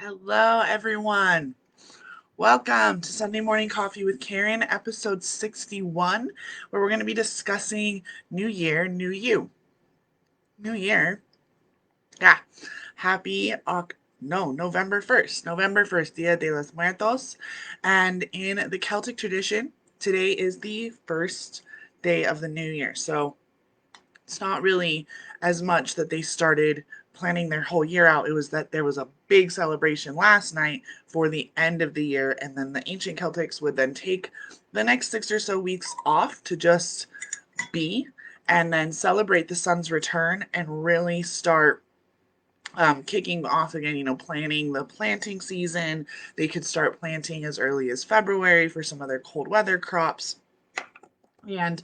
Hello, everyone. Welcome to Sunday Morning Coffee with Caryn, episode 61, where we're going to be discussing New Year, New You. New Year? Yeah. Happy, no, November 1st. November 1st, Dia de los Muertos. And in the Celtic tradition, today is the first day of the new year. So it's not really as much that they started planning their whole year out. It was that there was a big celebration last night for the end of the year, and then the ancient Celtics would then take the next 6 or so weeks off to just be and then celebrate the sun's return and really start kicking off again, planning the planting season. They could start planting as early as February for some of their cold weather crops. And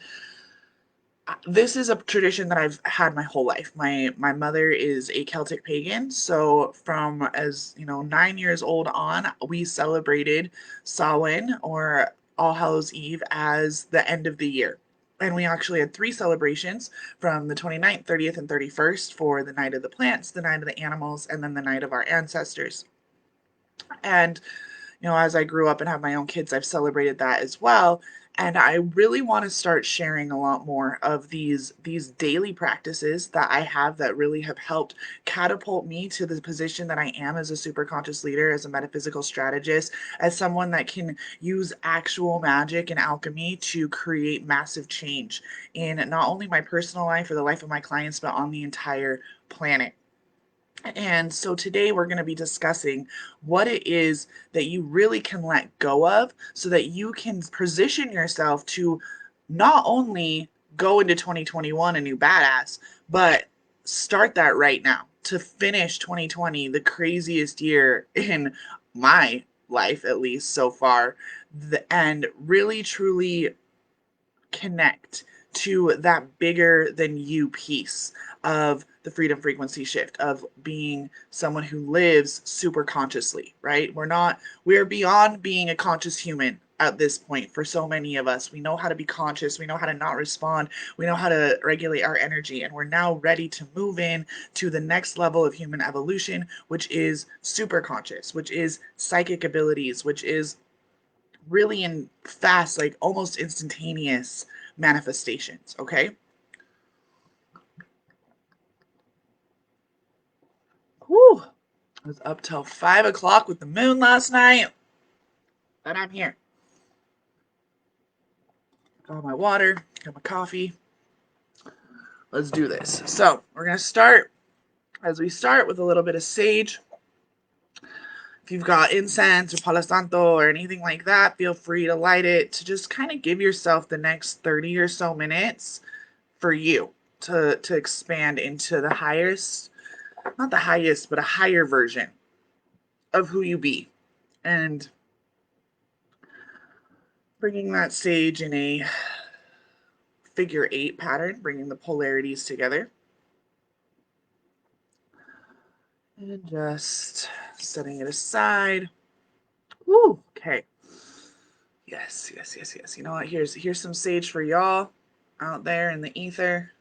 this is a tradition that I've had my whole life. My mother is a Celtic pagan, so from as 9 years old on, we celebrated Samhain or All Hallows Eve as the end of the year. And we actually had three celebrations from the 29th, 30th, and 31st for the night of the plants, the night of the animals, and then the night of our ancestors. And as I grew up and have my own kids, I've celebrated that as well. And I really want to start sharing a lot more of these daily practices that I have that really have helped catapult me to the position that I am as a super conscious leader, as a metaphysical strategist, as someone that can use actual magic and alchemy to create massive change in not only my personal life or the life of my clients, but on the entire planet. And so today we're going to be discussing what it is that you really can let go of so that you can position yourself to not only go into 2021 a new badass, but start that right now to finish 2020, the craziest year in my life, at least so far, and really truly connect to that bigger than you piece of the freedom frequency shift of being someone who lives super consciously, right? We're beyond being a conscious human at this point for so many of us. We know how to be conscious, we know how to not respond, we know how to regulate our energy, and we're now ready to move in to the next level of human evolution, which is super conscious, which is psychic abilities, which is really in fast, like almost instantaneous manifestations. Okay. Whew. I was up till 5 o'clock with the moon last night, but I'm here. Got my water, got my coffee. Let's do this. So we're gonna start as we start with a little bit of sage. If you've got incense or Palo Santo or anything like that, feel free to light it to just kind of give yourself the next 30 or so minutes for you to expand into the highest, not the highest, but a higher version of who you be. And bringing that sage in a figure eight pattern, bringing the polarities together. And just setting it aside. Woo, okay. Yes, yes, yes, yes. You know what? Here's some sage for y'all out there in the ether.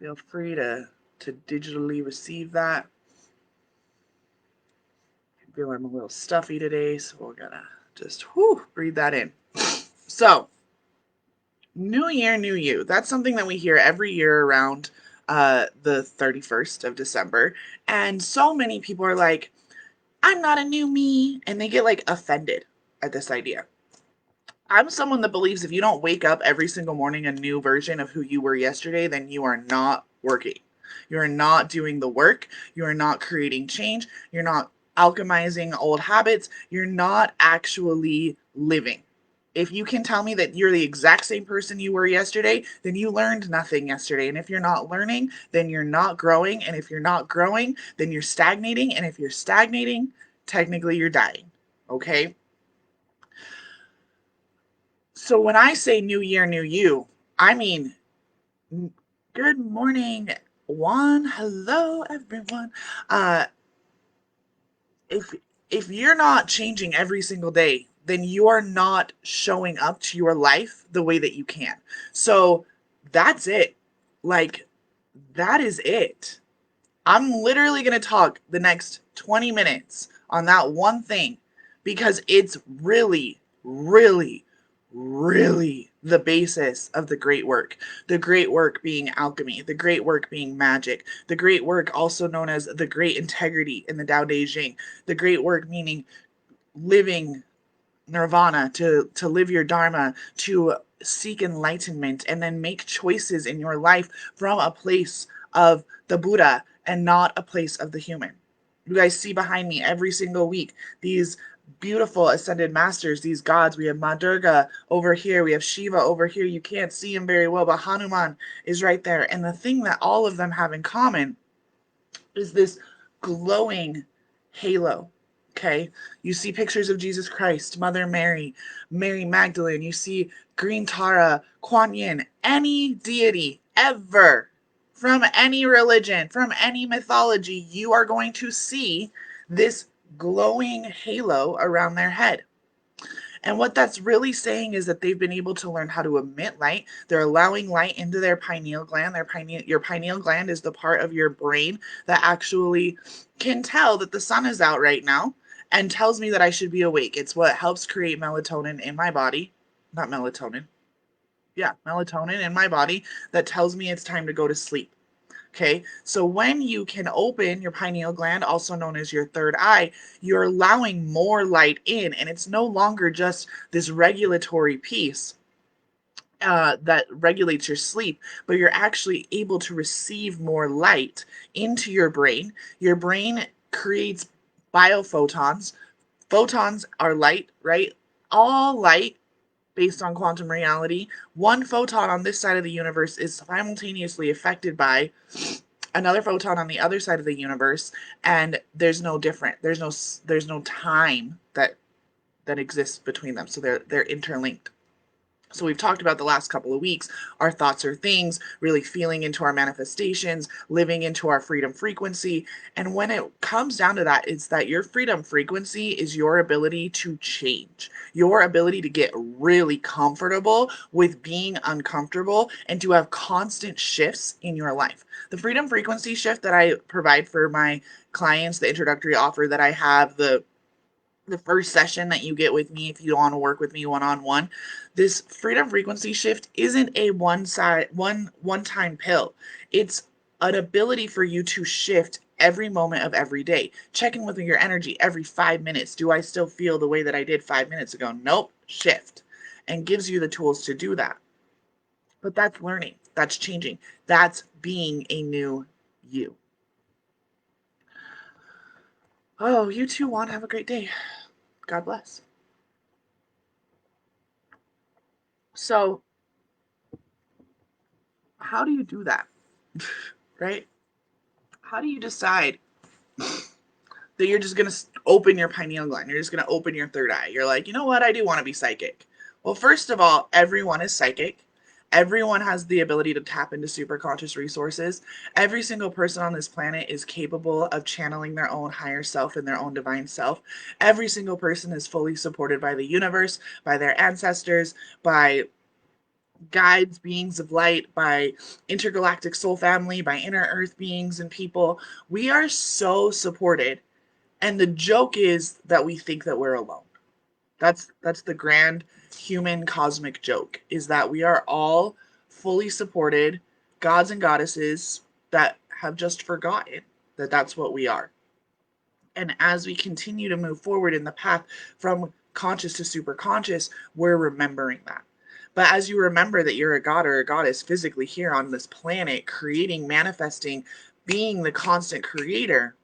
Feel free to digitally receive that. I feel I'm a little stuffy today, so we're gonna just breathe that in. So, New Year, New You. That's something that we hear every year around the 31st of December. And so many people are like, I'm not a new me. And they get like offended at this idea. I'm someone that believes if you don't wake up every single morning a new version of who you were yesterday, then you are not working. You are not doing the work. You are not creating change. You're not alchemizing old habits. You're not actually living. If you can tell me that you're the exact same person you were yesterday, then you learned nothing yesterday. And if you're not learning, then you're not growing. And if you're not growing, then you're stagnating. And if you're stagnating, technically you're dying. Okay? So when I say new year, new you, I mean, good morning, Juan. Hello, everyone. Uh, if if you're not changing every single day, then you are not showing up to your life the way that you can. So that's it. Like, that is it. I'm literally going to talk the next 20 minutes on that one thing because it's really, really, really the basis of the great work. The great work being alchemy, the great work being magic, the great work also known as the great integrity in the Tao Te Ching, the great work meaning living nirvana, to live your dharma, to seek enlightenment, and then make choices in your life from a place of the Buddha and not a place of the human. You guys see behind me every single week these beautiful ascended masters, these gods. We have Ma Durga over here, we have Shiva over here. You can't see him very well, but Hanuman is right there. And the thing that all of them have in common is this glowing halo. Okay. You see pictures of Jesus Christ, Mother Mary, Mary Magdalene. You see Green Tara, Kuan Yin, any deity ever from any religion, from any mythology, you are going to see this glowing halo around their head. And what that's really saying is that they've been able to learn how to emit light. They're allowing light into their pineal gland. Your pineal gland is the part of your brain that actually can tell that the sun is out right now and tells me that I should be awake. It's what helps create melatonin in my body. Not melatonin. Yeah, melatonin in my body that tells me it's time to go to sleep. Okay, so when you can open your pineal gland, also known as your third eye, you're allowing more light in, and it's no longer just this regulatory piece that regulates your sleep, but you're actually able to receive more light into your brain. Your brain creates biophotons. Photons are light, right? All light based on quantum reality. One photon on this side of the universe is simultaneously affected by another photon on the other side of the universe, and there's no different. There's no time that exists between them. So they're interlinked. So we've talked about the last couple of weeks, our thoughts are things, really feeling into our manifestations, living into our freedom frequency. And when it comes down to that, it's that your freedom frequency is your ability to change, your ability to get really comfortable with being uncomfortable and to have constant shifts in your life. The freedom frequency shift that I provide for my clients, the introductory offer that I have, the first session that you get with me if you want to work with me one-on-one, this freedom frequency shift isn't a one time pill. It's an ability for you to shift every moment of every day. Check in with your energy every 5 minutes. Do I still feel the way that I did 5 minutes ago? Nope. Shift. And gives you the tools to do that. But that's learning. That's changing. That's being a new you. Oh, you too, Juan. Have a great day. God bless. So, how do you do that? Right? How do you decide that you're just going to open your pineal gland? You're just going to open your third eye. You're like, you know what? I do want to be psychic. Well, first of all, everyone is psychic. Everyone has the ability to tap into superconscious resources. Every single person on this planet is capable of channeling their own higher self and their own divine self. Every single person is fully supported by the universe, by their ancestors, by guides, beings of light, by intergalactic soul family, by inner earth beings and people. We are so supported. And the joke is that we think that we're alone. That's the grand human cosmic joke, is that we are all fully supported gods and goddesses that have just forgotten that that's what we are. And as we continue to move forward in the path from conscious to super conscious, we're remembering that. But as you remember that you're a god or a goddess physically here on this planet, creating, manifesting, being the constant creator,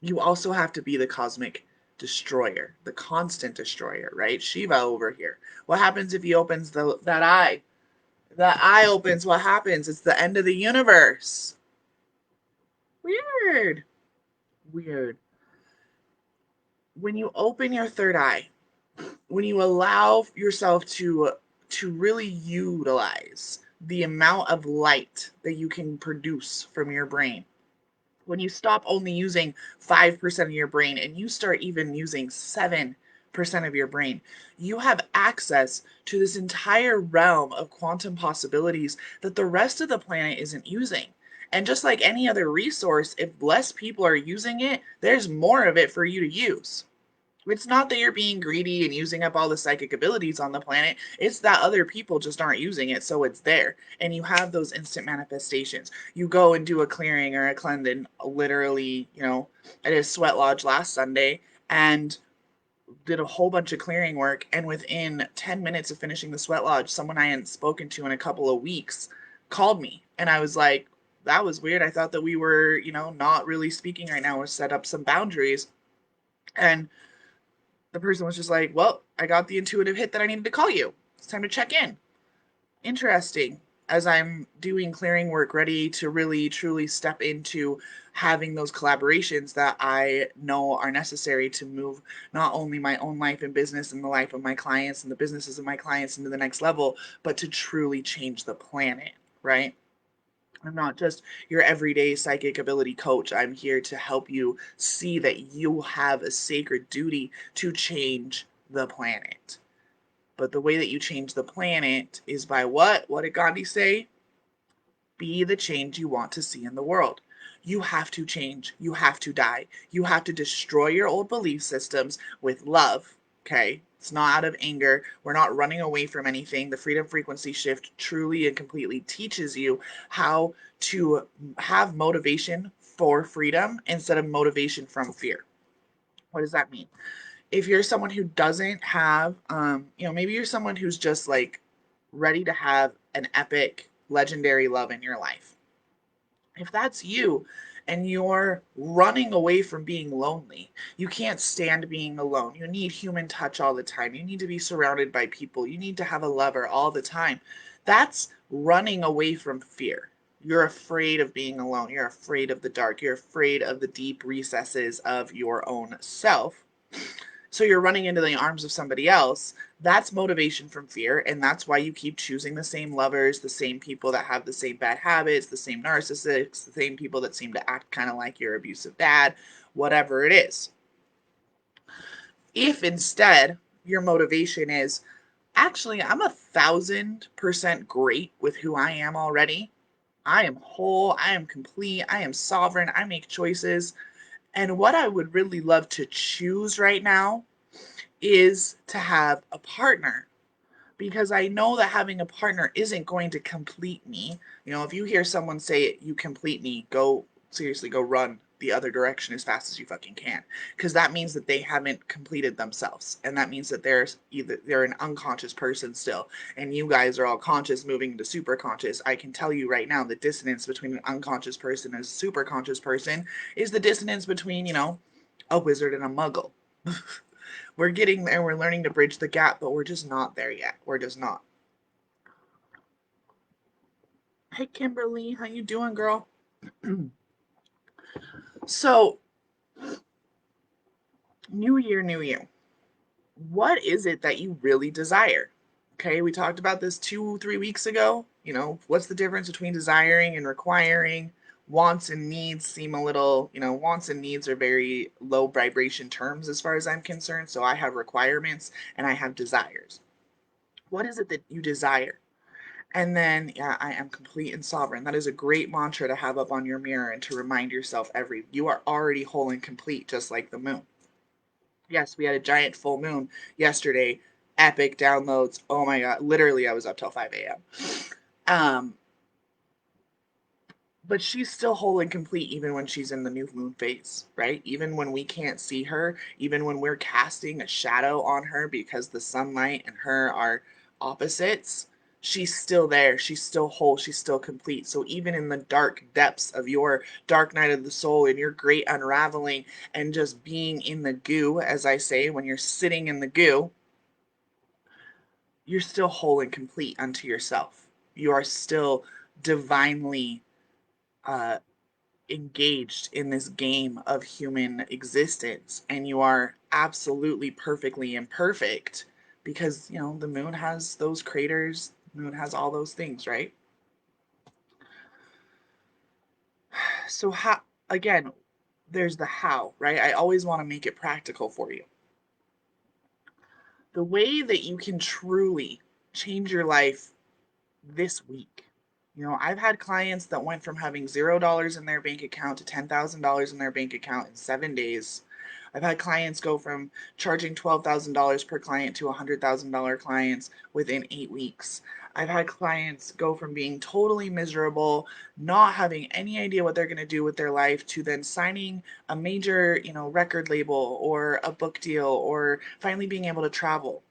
you also have to be the cosmic destroyer, the constant destroyer, right? Shiva over here. What happens if he opens that eye? That eye opens, what happens? It's the end of the universe. Weird. Weird. When you open your third eye, when you allow yourself to really utilize the amount of light that you can produce from your brain, when you stop only using 5% of your brain and you start even using 7% of your brain, you have access to this entire realm of quantum possibilities that the rest of the planet isn't using. And just like any other resource, if less people are using it, there's more of it for you to use. It's not that you're being greedy and using up all the psychic abilities on the planet. It's that other people just aren't using it, so it's there. And you have those instant manifestations. You go and do a clearing or a cleansing, literally, I did a sweat lodge last Sunday and did a whole bunch of clearing work. And within 10 minutes of finishing the sweat lodge, someone I hadn't spoken to in a couple of weeks called me. And I was like, that was weird. I thought that we were, not really speaking right now or set up some boundaries. And the person was just like, well, I got the intuitive hit that I needed to call you. It's time to check in. Interesting. As I'm doing clearing work, ready to really truly step into having those collaborations that I know are necessary to move not only my own life and business and the life of my clients and the businesses of my clients into the next level, but to truly change the planet, right? I'm not just your everyday psychic ability coach. I'm here to help you see that you have a sacred duty to change the planet. But the way that you change the planet is by what? What did Gandhi say? Be the change you want to see in the world. You have to change. You have to die. You have to destroy your old belief systems with love. Okay? It's not out of anger. We're not running away from anything. The freedom frequency shift truly and completely teaches you how to have motivation for freedom instead of motivation from fear. What does that mean? If you're someone who doesn't have, maybe you're someone who's just like ready to have an epic, legendary love in your life. If that's you and you're running away from being lonely, you can't stand being alone. You need human touch all the time. You need to be surrounded by people. You need to have a lover all the time. That's running away from fear. You're afraid of being alone. You're afraid of the dark. You're afraid of the deep recesses of your own self. So you're running into the arms of somebody else. That's motivation from fear. And that's why you keep choosing the same lovers, the same people that have the same bad habits, the same narcissists, the same people that seem to act kind of like your abusive dad, whatever it is. If instead your motivation is, actually, I'm 1,000% great with who I am already. I am whole. I am complete. I am sovereign. I make choices. And what I would really love to choose right now is to have a partner, because I know that having a partner isn't going to complete me. If you hear someone say, you complete me, go seriously, go run the other direction as fast as you fucking can, because that means that they haven't completed themselves, and that means that they're an unconscious person still, and you guys are all conscious moving into super conscious. I can tell you right now, the dissonance between an unconscious person and a super conscious person is the dissonance between a wizard and a muggle. We're getting there. We're learning to bridge the gap, but we're just not there yet. We're just not. Hey, Kimberly, how you doing, girl? So, new year, new you. What is it that you really desire? Okay, we talked about this 2, 3 weeks ago. What's the difference between desiring and requiring? Wants and needs seem a little, wants and needs are very low vibration terms as far as I'm concerned. So I have requirements and I have desires. What is it that you desire? And then, yeah, I am complete and sovereign. That is a great mantra to have up on your mirror and to remind yourself you are already whole and complete, just like the moon. Yes, we had a giant full moon yesterday. Epic downloads. Oh my God. Literally, I was up till 5 a.m. Um, but she's still whole and complete even when she's in the new moon phase, right? Even when we can't see her, even when we're casting a shadow on her because the sunlight and her are opposites, she's still there. She's still whole. She's still complete. So even in the dark depths of your dark night of the soul and your great unraveling and just being in the goo, as I say, when you're sitting in the goo, you're still whole and complete unto yourself. You are still divinely uh, engaged in this game of human existence, and you are absolutely perfectly imperfect because the moon has those craters, the moon has all those things, right? So how, again, there's the how, right? I always want to make it practical for you. The way that you can truly change your life this week I've had clients that went from having $0 in their bank account to $10,000 in their bank account in 7 days. I've had clients go from charging $12,000 per client to $100,000 clients within 8 weeks. I've had clients go from being totally miserable, not having any idea what they're going to do with their life, to then signing a major, record label or a book deal, or finally being able to travel.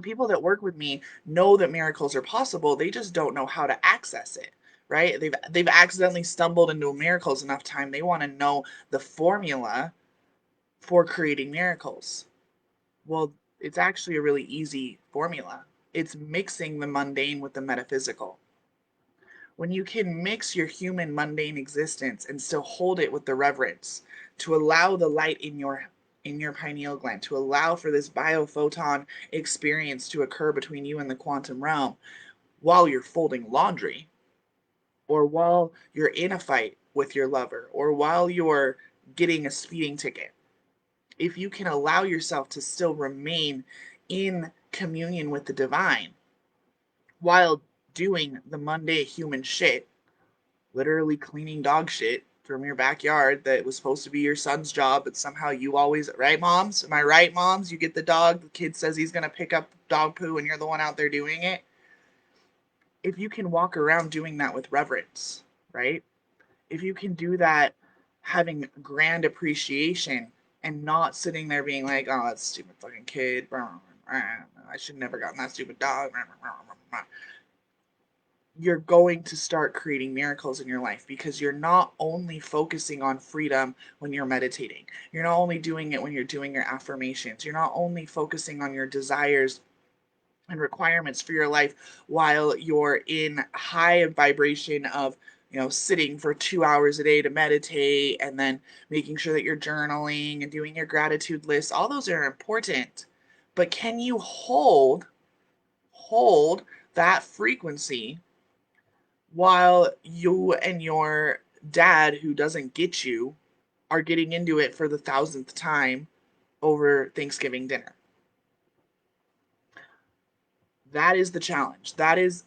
People that work with me know that miracles are possible. They just don't know how to access it, right? They've accidentally stumbled into miracles enough time. They want to know the formula for creating miracles. Well, it's actually a really easy formula. It's mixing the mundane with the metaphysical. When you can mix your human mundane existence and still hold it with the reverence, to allow the light in your pineal gland, to allow for this biophoton experience to occur between you and the quantum realm while you're folding laundry, or while you're in a fight with your lover, or while you're getting a speeding ticket. If you can allow yourself to still remain in communion with the divine while doing the mundane human shit, literally cleaning dog shit from your backyard that was supposed to be your son's job, but somehow you always, right, moms? Am I right, moms? You get the dog, the kid says he's going to pick up dog poo, and you're the one out there doing it. If you can walk around doing that with reverence, right? If you can do that having grand appreciation and not sitting there being like, oh, that stupid fucking kid. I should have never gotten that stupid dog. You're going to start creating miracles in your life, because you're not only focusing on freedom when you're meditating. You're not only doing it when you're doing your affirmations. You're not only focusing on your desires and requirements for your life while you're in high vibration of sitting for 2 hours a day to meditate, and then making sure that you're journaling and doing your gratitude list. All those are important, but can you hold that frequency while you and your dad, who doesn't get you, are getting into it for the thousandth time over Thanksgiving dinner? That is the challenge. That is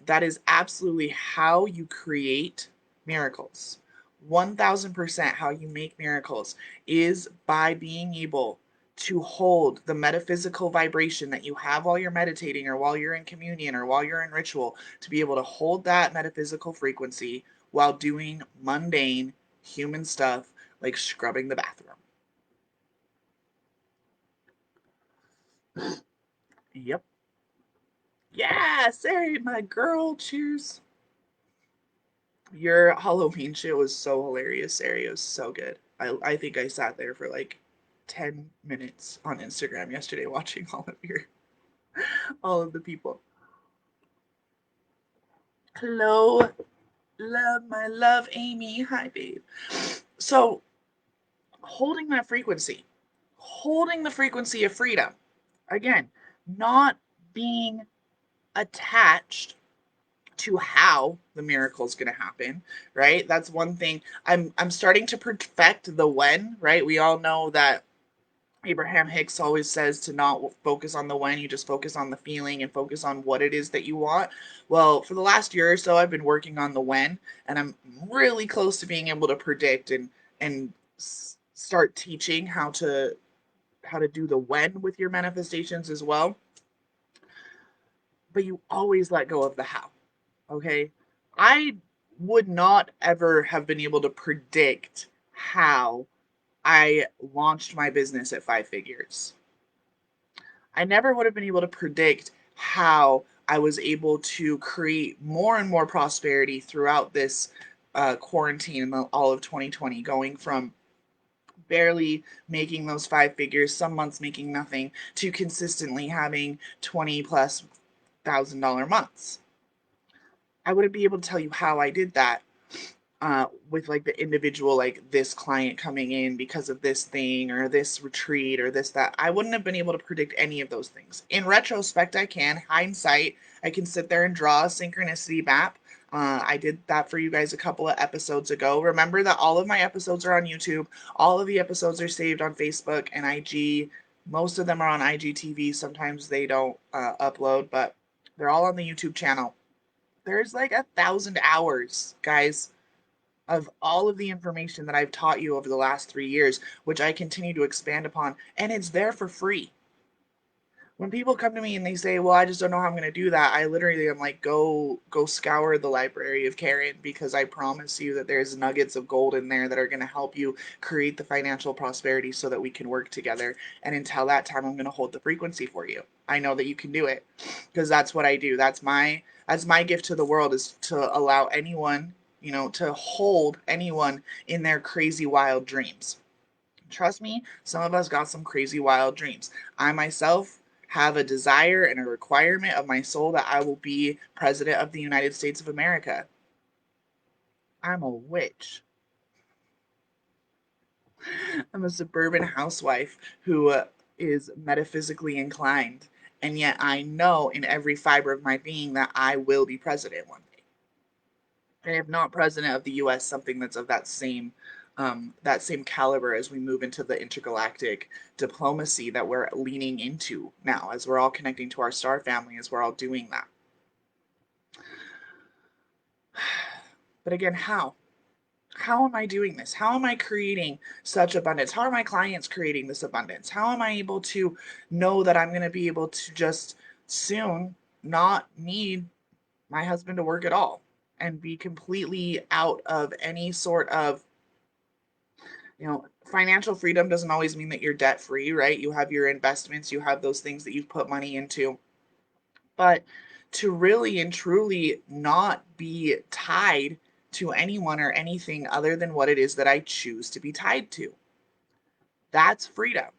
absolutely how you create miracles. 1000% how you make miracles is by being able to hold the metaphysical vibration that you have while you're meditating, or while you're in communion, or while you're in ritual, to be able to hold that metaphysical frequency while doing mundane human stuff like scrubbing the bathroom. Yep. Yeah, Sarah, my girl. Cheers. Your Halloween shit was so hilarious, Sarah. It was so good. I think I sat there for like 10 minutes on Instagram yesterday watching all of the people. Hello, love, my love, Amy. Hi, babe. So, holding that frequency, holding the frequency of freedom. Again, not being attached to how the miracle is going to happen, right? That's one thing. I'm starting to perfect the when, right? We all know that Abraham Hicks always says to not focus on the when, you just focus on the feeling and focus on what it is that you want. Well, for the last year or so, I've been working on the when, and I'm really close to being able to predict and start teaching how to do the when with your manifestations as well. But you always let go of the how. Okay. I would not ever have been able to predict how I launched my business at 5 figures. I never would have been able to predict how I was able to create more and more prosperity throughout this quarantine and all of 2020, going from barely making those 5 figures, some months making nothing, to consistently having 20 plus $1,000 months. I wouldn't be able to tell you how I did that with like the individual, like this client coming in because of this thing or this retreat or this, that. I wouldn't have been able to predict any of those things. In retrospect, I can. Hindsight, I can sit there and draw a synchronicity map. I did that for you guys a couple of episodes ago. Remember that all of my episodes are on YouTube. All of the episodes are saved on Facebook and IG. Most of them are on IGTV. Sometimes they don't upload, but they're all on the YouTube channel. There's like 1,000 hours, guys, of all of the information that I've taught you over the last 3 years, which I continue to expand upon, and it's there for free. When people come to me and they say, "Well, I just don't know how I'm going to do that," I literally am like, go scour the library of Caryn, because I promise you that there's nuggets of gold in there that are going to help you create the financial prosperity so that we can work together. And until that time, I'm going to hold the frequency for you. I know that you can do it, because that's what I do. That's my gift to the world, is to allow anyone, to hold anyone in their crazy wild dreams. Trust me, some of us got some crazy wild dreams. I myself have a desire and a requirement of my soul that I will be president of the United States of America. I'm a witch. I'm a suburban housewife who is metaphysically inclined. And yet I know in every fiber of my being that I will be president one day. And if not president of the US, something that's of that same caliber as we move into the intergalactic diplomacy that we're leaning into now, as we're all connecting to our star family, as we're all doing that. But again, how? How am I doing this? How am I creating such abundance? How are my clients creating this abundance? How am I able to know that I'm going to be able to just soon not need my husband to work at all and be completely out of any sort of, financial freedom doesn't always mean that you're debt free, right? You have your investments, you have those things that you've put money into. But to really and truly not be tied to anyone or anything other than what it is that I choose to be tied to. That's freedom.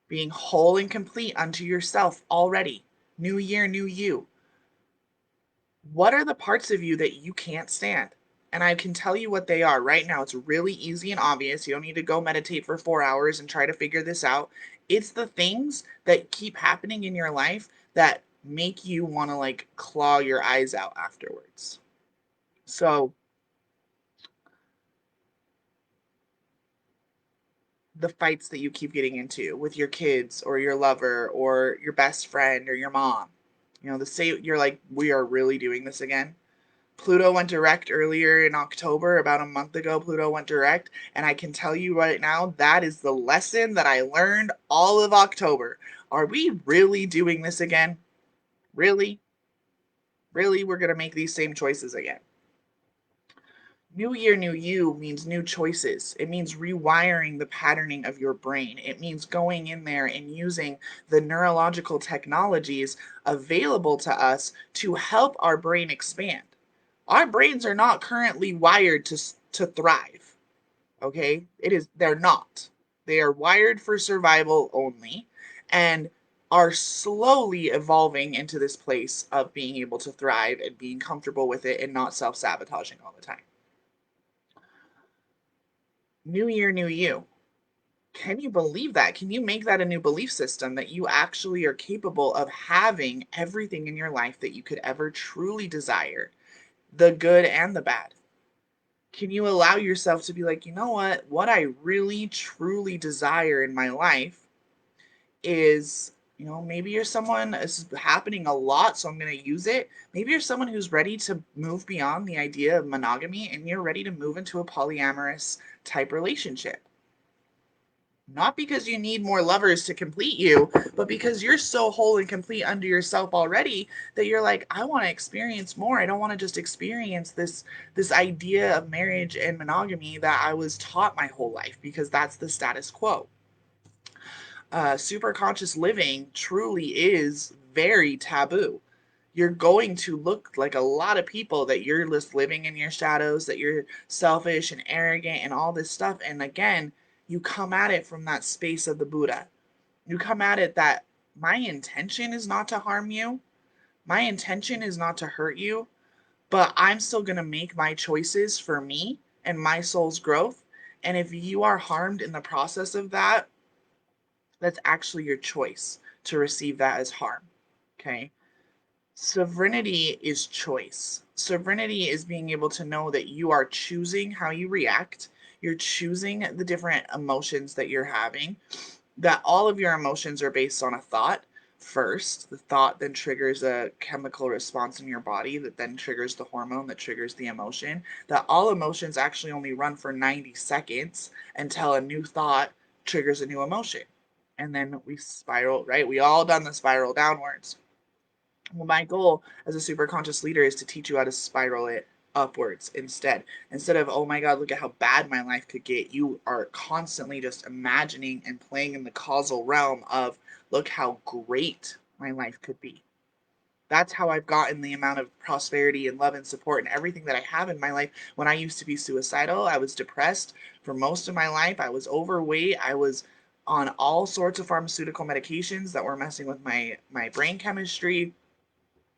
Being whole and complete unto yourself already. New year, new you. What are the parts of you that you can't stand? And I can tell you what they are right now. It's really easy and obvious. You don't need to go meditate for 4 hours and try to figure this out. It's the things that keep happening in your life that make you want to like claw your eyes out afterwards. So, the fights that you keep getting into with your kids or your lover or your best friend or your mom, you're like, we are really doing this again. Pluto went direct earlier in October, about a month ago. Pluto went direct, and I can tell you right now, that is the lesson that I learned all of October. Are we really doing this again? Really? Really? We're going to make these same choices again. New year, new you means new choices. It means rewiring the patterning of your brain. It means going in there and using the neurological technologies available to us to help our brain expand. Our brains are not currently wired to thrive. Okay? They're not. They are wired for survival only, and are slowly evolving into this place of being able to thrive and being comfortable with it and not self-sabotaging all the time. New year, new you. Can you believe that? Can you make that a new belief system, that you actually are capable of having everything in your life that you could ever truly desire, the good and the bad? Can you allow yourself to be like, you know what I really truly desire in my life is, maybe you're someone, this is happening a lot, so I'm going to use it. Maybe you're someone who's ready to move beyond the idea of monogamy and you're ready to move into a polyamorous type relationship. Not because you need more lovers to complete you, but because you're so whole and complete unto yourself already that you're like, I want to experience more. I don't want to just experience this idea of marriage and monogamy that I was taught my whole life, because that's the status quo. Super conscious living truly is very taboo. You're going to look like a lot of people that you're just living in your shadows, that you're selfish and arrogant and all this stuff. And again, you come at it from that space of the Buddha. You come at it that my intention is not to harm you. My intention is not to hurt you, but I'm still going to make my choices for me and my soul's growth. And if you are harmed in the process of that, that's actually your choice to receive that as harm. Okay? Sovereignty is choice. Sovereignty is being able to know that you are choosing how you react. You're choosing the different emotions that you're having, that all of your emotions are based on a thought. first. The thought then triggers a chemical response in your body that then triggers the hormone that triggers the emotion. That all emotions actually only run for 90 seconds until a new thought triggers a new emotion. And then we spiral, right? We all done the spiral downwards. Well, my goal as a super conscious leader is to teach you how to spiral it upwards instead. Instead of, oh my God, look at how bad my life could get, you are constantly just imagining and playing in the causal realm of, look how great my life could be. That's how I've gotten the amount of prosperity and love and support and everything that I have in my life. When I used to be suicidal, I was depressed for most of my life. I was overweight. I was on all sorts of pharmaceutical medications that were messing with my brain chemistry.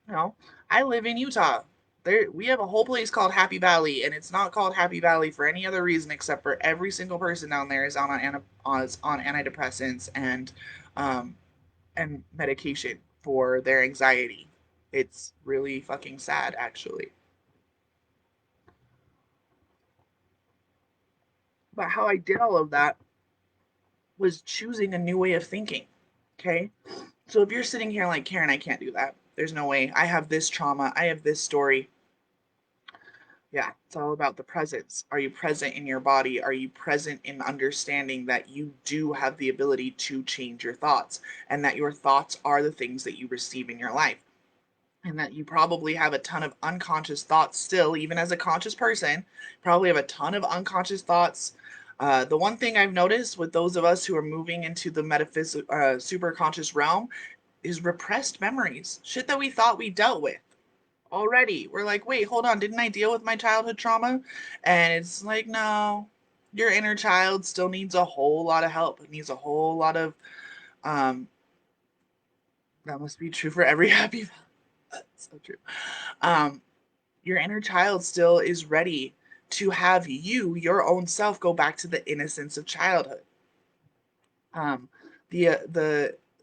You know, I live in Utah. There, we have a whole place called Happy Valley, and it's not called Happy Valley for any other reason except for every single person down there is on antidepressants um, and medication for their anxiety. It's really fucking sad, actually. But how I did all of that was choosing a new way of thinking. Okay, so if you're sitting here like, Caryn, I can't do that. There's no way. I have this trauma. I have this story. Yeah, it's all about the presence. Are you present in your body? Are you present in understanding that you do have the ability to change your thoughts and that your thoughts are the things that you receive in your life? And that you probably have a ton of unconscious thoughts still, even as a conscious person, probably have a ton of unconscious thoughts. The one thing I've noticed with those of us who are moving into the metaphysical, super conscious realm is repressed memories, shit that we thought we dealt with already. We're like, wait, hold on, didn't I deal with my childhood trauma? And it's like, no, your inner child still needs a whole lot of help. It needs a whole lot of, um, that must be true for every happy. That's so true. Um, your inner child still is ready to have you, your own self, go back to the innocence of childhood. um,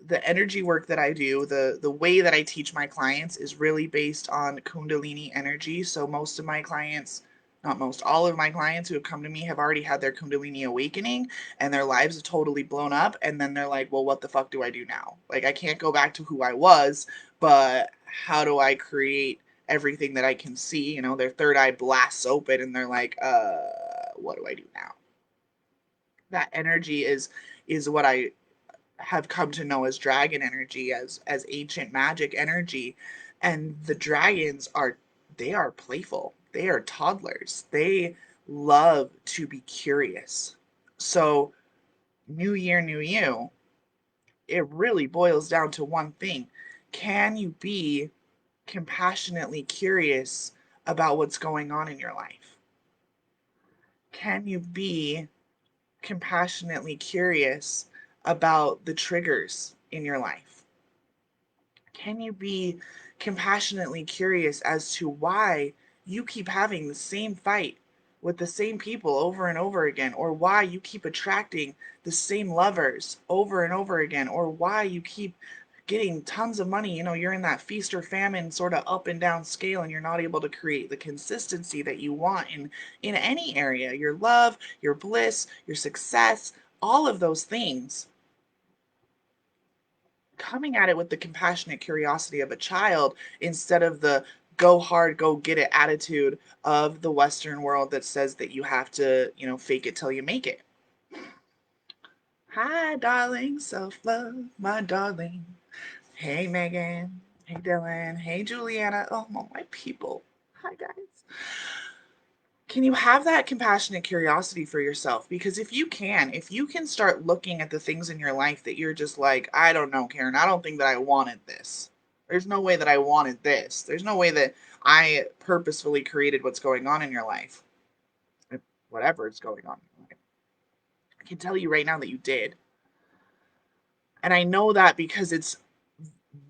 the energy work that I do, the way that I teach my clients is really based on Kundalini energy. So most of my clients, not most, all of my clients who have come to me have already had their Kundalini awakening and their lives have totally blown up. And then they're like, well, what the fuck do I do now? Like, I can't go back to who I was, but how do I create everything that I can see? You know, their third eye blasts open and they're like, what do I do now? That energy is what I have come to know as dragon energy, as ancient magic energy. And the dragons are, they are playful, they are toddlers, they love to be curious. So new year, new you, it really boils down to one thing: can you be compassionately curious about what's going on in your life? Can you be compassionately curious about the triggers in your life? Can you be compassionately curious as to why you keep having the same fight with the same people over and over again, or why you keep attracting the same lovers over and over again, or why you keep getting tons of money? You know, you're in that feast or famine sort of up and down scale and you're not able to create the consistency that you want in any area, your love, your bliss, your success, all of those things. Coming at it with the compassionate curiosity of a child instead of the go hard, go get it attitude of the Western world that says that you have to, you know, fake it till you make it. Hi, darling, self love, my darling. Hey, Megan. Hey, Dylan. Hey, Juliana. Oh, my people. Hi, guys. Can you have that compassionate curiosity for yourself? Because if you can start looking at the things in your life that you're just like, I don't know, Caryn, I don't think that I wanted this. There's no way that I wanted this. There's no way that I purposefully created what's going on in your life. Whatever is going on in your life. I can tell you right now that you did. And I know that because it's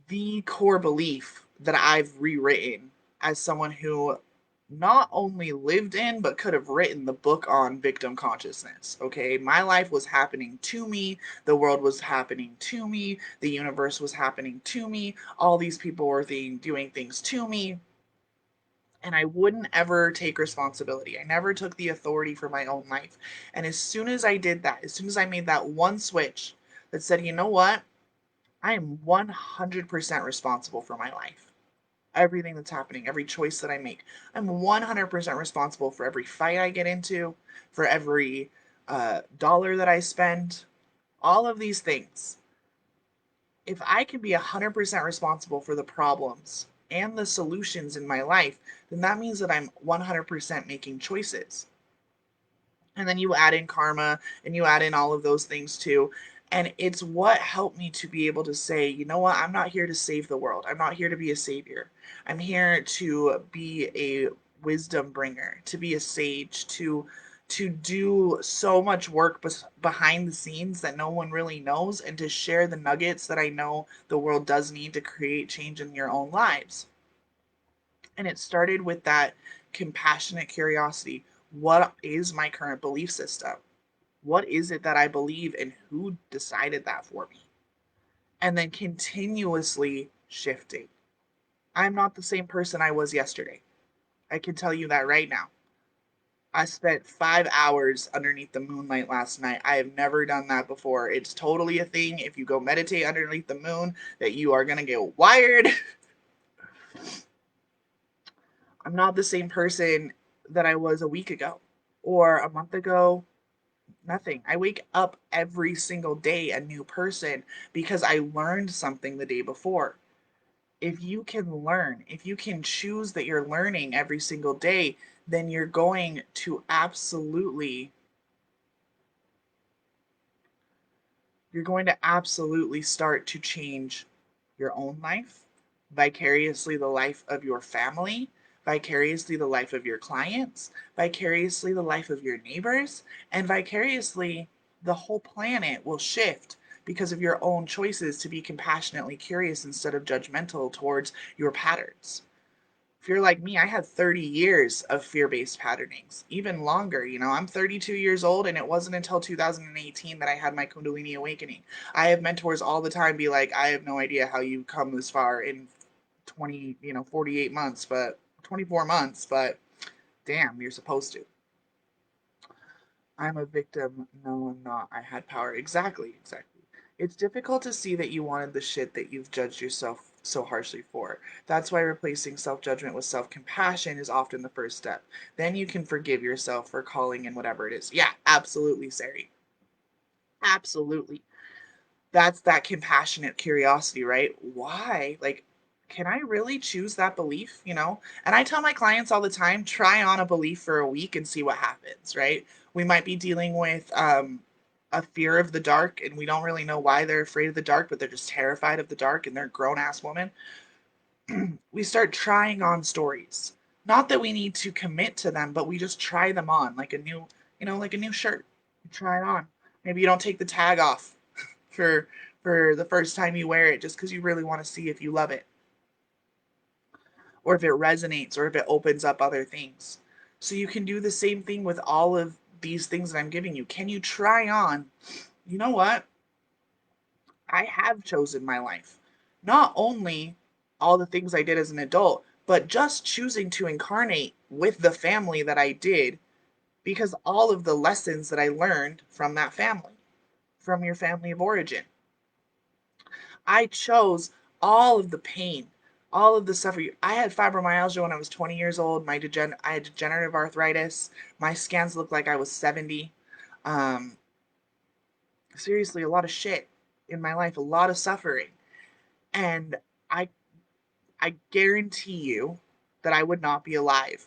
the core belief that I've rewritten as someone who not only lived in but could have written the book on victim consciousness. Okay, my life was happening to me, the world was happening to me, the universe was happening to me, all these people were doing things to me, and I wouldn't ever take responsibility. I never took the authority for my own life. And as soon as I did that, as soon as I made that one switch that said, you know what, I am 100% responsible for my life. Everything that's happening, every choice that I make. I'm 100% responsible for every fight I get into, for every dollar that I spend, all of these things. If I can be 100% responsible for the problems and the solutions in my life, then that means that I'm 100% making choices. And then you add in karma and you add in all of those things too. And it's what helped me to be able to say, you know what, I'm not here to save the world. I'm not here to be a savior. I'm here to be a wisdom bringer, to be a sage, to do so much work behind the scenes that no one really knows, and to share the nuggets that I know the world does need to create change in your own lives. And it started with that compassionate curiosity. What is my current belief system? What is it that I believe, and who decided that for me? And then continuously shifting. I'm not the same person I was yesterday. I can tell you that right now. I spent 5 hours underneath the moonlight last night. I have never done that before. It's totally a thing. If you go meditate underneath the moon, that you are going to get wired. I'm not the same person that I was a week ago or a month ago. Nothing. I wake up every single day a new person because I learned something the day before. If you can learn, if you can choose that you're learning every single day, then you're going to absolutely start to change your own life, vicariously the life of your family, vicariously the life of your clients, vicariously the life of your neighbors, and vicariously the whole planet will shift because of your own choices to be compassionately curious instead of judgmental towards your patterns. If you're like me, I had 30 years of fear based patternings, even longer. I'm 32 years old, and it wasn't until 2018 that I had my Kundalini awakening. I have mentors all the time be like, I have no idea how you come this far in 20, 48 months, but 24 months, but damn, you're supposed to. I'm a victim. No, I'm not. I had power. Exactly, exactly. It's difficult to see that you wanted the shit that you've judged yourself so harshly for. That's why replacing self judgment with self compassion is often the first step. Then you can forgive yourself for calling in whatever it is. Yeah, absolutely, Sari. Absolutely. That's that compassionate curiosity, right? Why? Like, can I really choose that belief? And I tell my clients all the time, try on a belief for a week and see what happens, right? We might be dealing with a fear of the dark, and we don't really know why they're afraid of the dark, but they're just terrified of the dark, and they're a grown ass woman. We start trying on stories. Not that we need to commit to them, but we just try them on like a new, like a new shirt. You try it on. Maybe you don't take the tag off for the first time you wear it just because you really want to see if you love it, or if it resonates, or if it opens up other things. So you can do the same thing with all of these things that I'm giving you. Can you try on, you know what? I have chosen my life. Not only all the things I did as an adult, but just choosing to incarnate with the family that I did, because all of the lessons that I learned from that family, from your family of origin. I chose all of the pain, all of the suffering. I had fibromyalgia when I was 20 years old. I had degenerative arthritis. My scans looked like I was 70. Um, Seriously, a lot of shit in my life, a lot of suffering. And I I guarantee you that I would not be alive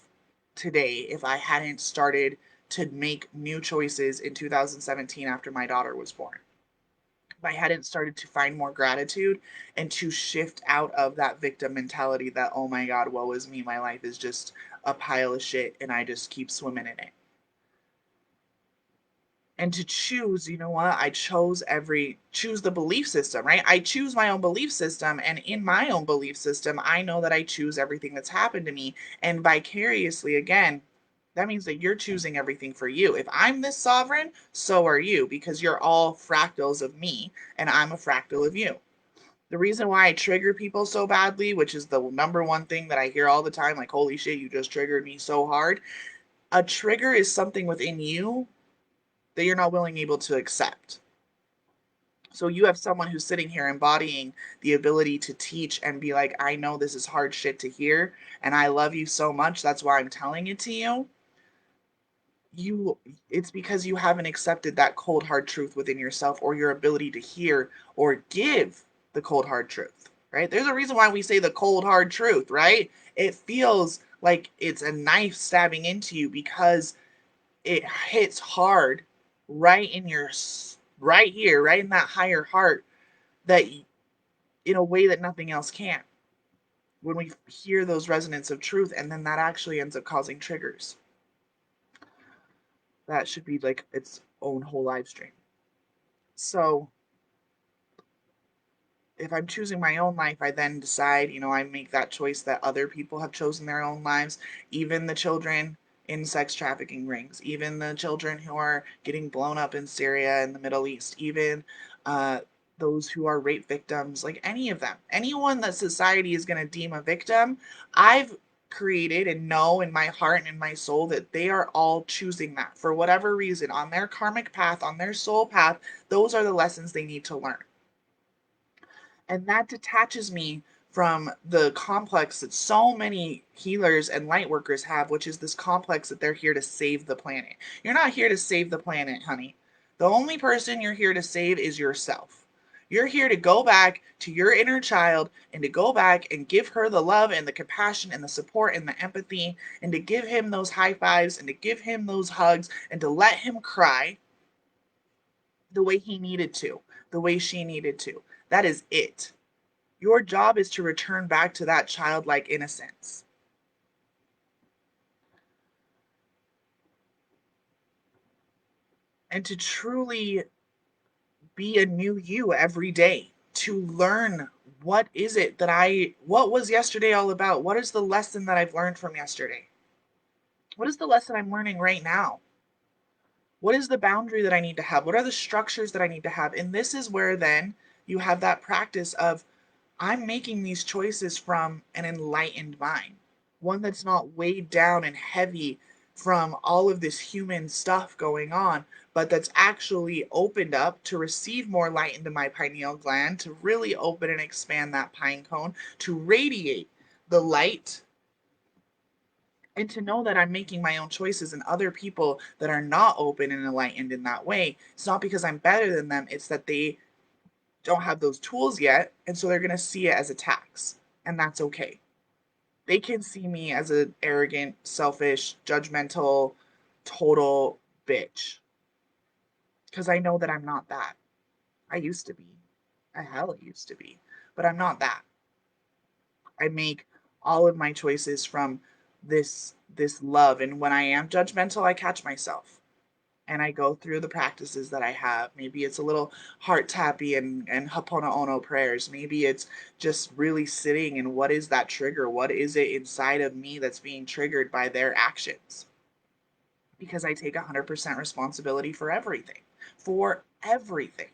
today if I hadn't started to make new choices in 2017 after my daughter was born. If I hadn't started to find more gratitude and to shift out of that victim mentality that, oh my God, woe is me, my life is just a pile of shit and I just keep swimming in it. And to choose, you know what? Choose the belief system, right? I choose my own belief system. And in my own belief system, I know that I choose everything that's happened to me. And vicariously, again, that means that you're choosing everything for you. If I'm this sovereign, so are you, because you're all fractals of me and I'm a fractal of you. The reason why I trigger people so badly, which is the number one thing that I hear all the time, like, holy shit, you just triggered me so hard. A trigger is something within you that you're not willing able to accept. So you have someone who's sitting here embodying the ability to teach and be like, I know this is hard shit to hear, and I love you so much. That's why I'm telling it to you. You, it's because you haven't accepted that cold hard truth within yourself, or your ability to hear or give the cold hard truth, right? There's a reason why we say the cold hard truth, right? It feels like it's a knife stabbing into you because it hits hard right in your, right here, right in that higher heart, that in a way that nothing else can, when we hear those resonance of truth, and then that actually ends up causing triggers. That should be like its own whole live stream. So if I'm choosing my own life, I then decide, I make that choice that other people have chosen their own lives, even the children in sex trafficking rings, even the children who are getting blown up in Syria and the Middle East, even uh, those who are rape victims, like any of them, anyone that society is going to deem a victim, I've created and know in my heart and in my soul that they are all choosing that for whatever reason on their karmic path, on their soul path. Those are the lessons they need to learn. And that detaches me from the complex that so many healers and light workers have, which is this complex that they're here to save the planet. You're not here to save the planet, honey. The only person you're here to save is yourself. You're here to go back to your inner child and to go back and give her the love and the compassion and the support and the empathy, and to give him those high fives and to give him those hugs and to let him cry the way he needed to, the way she needed to. That is it. Your job is to return back to that childlike innocence and to truly be a new you every day, to learn what was yesterday all about? What is the lesson that I've learned from yesterday? What is the lesson I'm learning right now? What is the boundary that I need to have? What are the structures that I need to have? And this is where then you have that practice of, I'm making these choices from an enlightened mind, one that's not weighed down and heavy from all of this human stuff going on, but that's actually opened up to receive more light into my pineal gland, to really open and expand that pine cone, to radiate the light, and to know that I'm making my own choices, and other people that are not open and enlightened in that way, it's not because I'm better than them, it's that they don't have those tools yet, and so they're going to see it as a tax, and that's okay. They can see me as an arrogant, selfish, judgmental, total bitch, because I know that I'm not that. I used to be. I hell used to be, but I'm not that. I make all of my choices from this love, and when I am judgmental, I catch myself and I go through the practices that I have. Maybe it's a little heart tappy and Ho'oponopono prayers. Maybe it's just really sitting in what is that trigger? What is it inside of me that's being triggered by their actions? Because I take 100% responsibility for everything. For everything.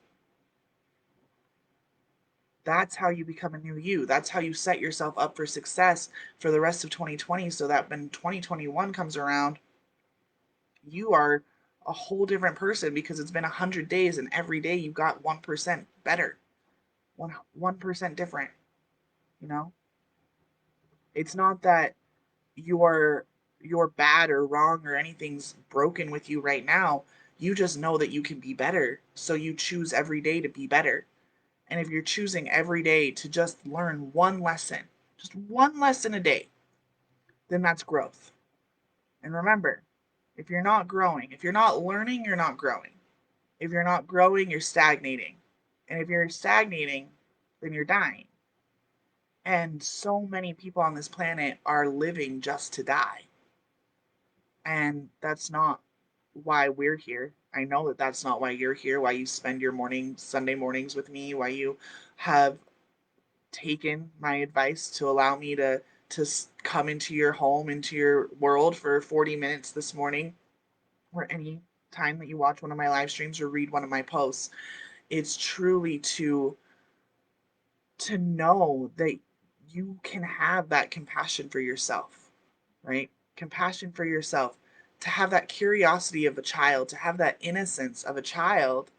That's how you become a new you. That's how you set yourself up for success for the rest of 2020, so that when 2021 comes around, you are a whole different person, because it's been 100 days and every day you got 1% better, 1% different. you know it's not that you're bad or wrong or anything's broken with you right now. You just know that you can be better, so you choose every day to be better. And if you're choosing every day to just learn one lesson, just one lesson a day, then that's growth. And remember, if you're not growing, if you're not learning, you're not growing. If you're not growing, you're stagnating. And if you're stagnating, then you're dying. And so many people on this planet are living just to die. And that's not why we're here. I know that that's not why you're here, why you spend your Sunday mornings with me, why you have taken my advice to allow me to come into your home, into your world for 40 minutes this morning, or any time that you watch one of my live streams or read one of my posts. It's truly to know that you can have that compassion for yourself, right? Compassion for yourself, to have that curiosity of a child, to have that innocence of a child,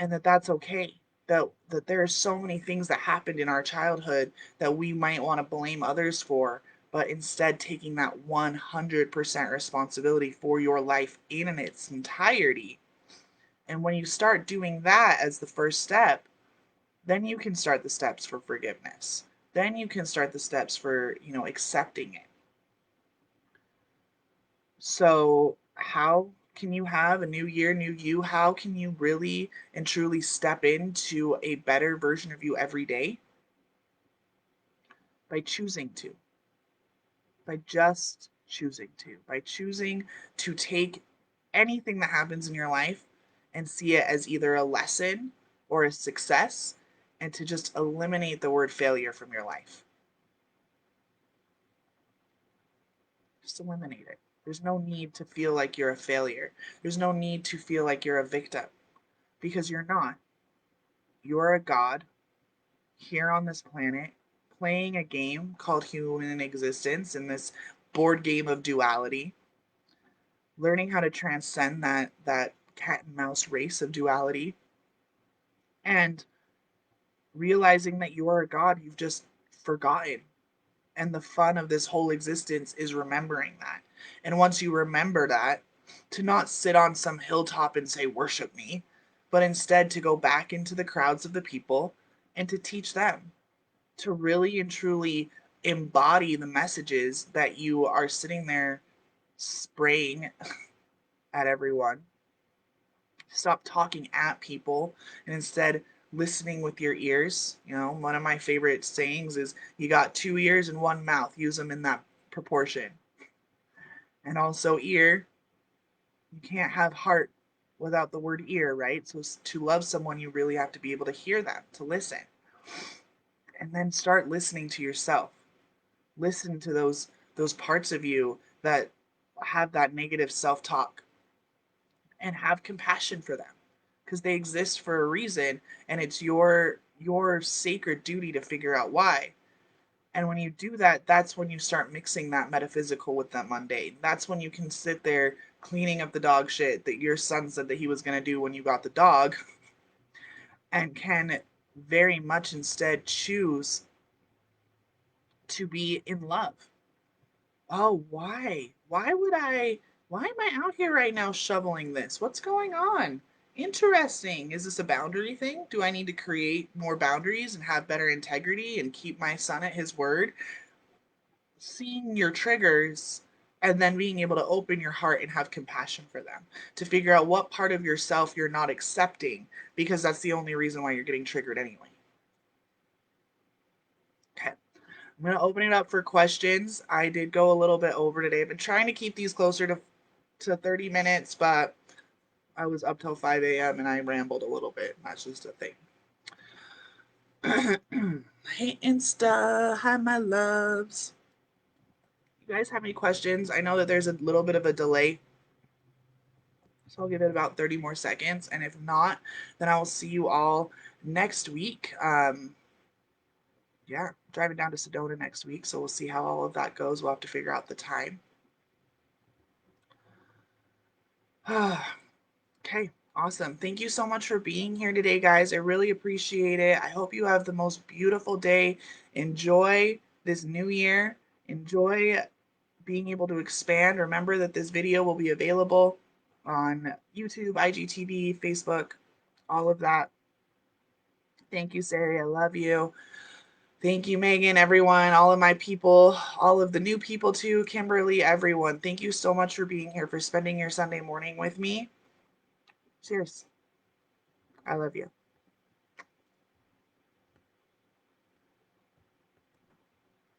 and that that's okay. That there are so many things that happened in our childhood that we might want to blame others for, but instead taking that 100% responsibility for your life in its entirety. And when you start doing that as the first step, then you can start the steps for forgiveness. Then you can start the steps for, accepting it. So, how can you have a new year, new you? How can you really and truly step into a better version of you every day? By choosing to, by just choosing to, by choosing to take anything that happens in your life and see it as either a lesson or a success, and to just eliminate the word failure from your life. Just eliminate it. There's no need to feel like you're a failure. There's no need to feel like you're a victim, because you're not. You're a god here on this planet playing a game called human existence in this board game of duality, learning how to transcend that cat and mouse race of duality, and realizing that you are a god you've just forgotten. And the fun of this whole existence is remembering that. And once you remember that, to not sit on some hilltop and say, worship me, but instead to go back into the crowds of the people and to teach them, to really and truly embody the messages that you are sitting there spraying at everyone. Stop talking at people and instead listening with your ears. One of my favorite sayings is, you got two ears and one mouth, use them in that proportion. And also, ear, you can't have heart without the word ear, right? So to love someone, you really have to be able to hear them, to listen. And then start listening to yourself. Listen to those parts of you that have that negative self-talk, and have compassion for them, because they exist for a reason, and it's your sacred duty to figure out why. And when you do that, that's when you start mixing that metaphysical with that mundane. That's when you can sit there cleaning up the dog shit that your son said that he was going to do when you got the dog, and can very much instead choose to be in love. Oh, why? Why am I out here right now shoveling this? What's going on? Interesting. Is this a boundary thing? Do I need to create more boundaries and have better integrity and keep my son at his word? Seeing your triggers and then being able to open your heart and have compassion for them, to figure out what part of yourself you're not accepting, because that's the only reason why you're getting triggered anyway. Okay. I'm going to open it up for questions. I did go a little bit over today. I've been trying to keep these closer to 30 minutes, but I was up till 5 a.m. and I rambled a little bit. That's just a thing. Hey, Insta. Hi, my loves. You guys have any questions? I know that there's a little bit of a delay, so I'll give it about 30 more seconds. And if not, then I will see you all next week. Yeah, driving down to Sedona next week, so we'll see how all of that goes. We'll have to figure out the time. Okay, awesome. Thank you so much for being here today, guys. I really appreciate it. I hope you have the most beautiful day. Enjoy this new year. Enjoy being able to expand. Remember that this video will be available on YouTube, IGTV, Facebook, all of that. Thank you, Sari. I love you. Thank you, Megan, everyone, all of my people, all of the new people too, Kimberly, everyone. Thank you so much for being here, for spending your Sunday morning with me. Cheers. I love you.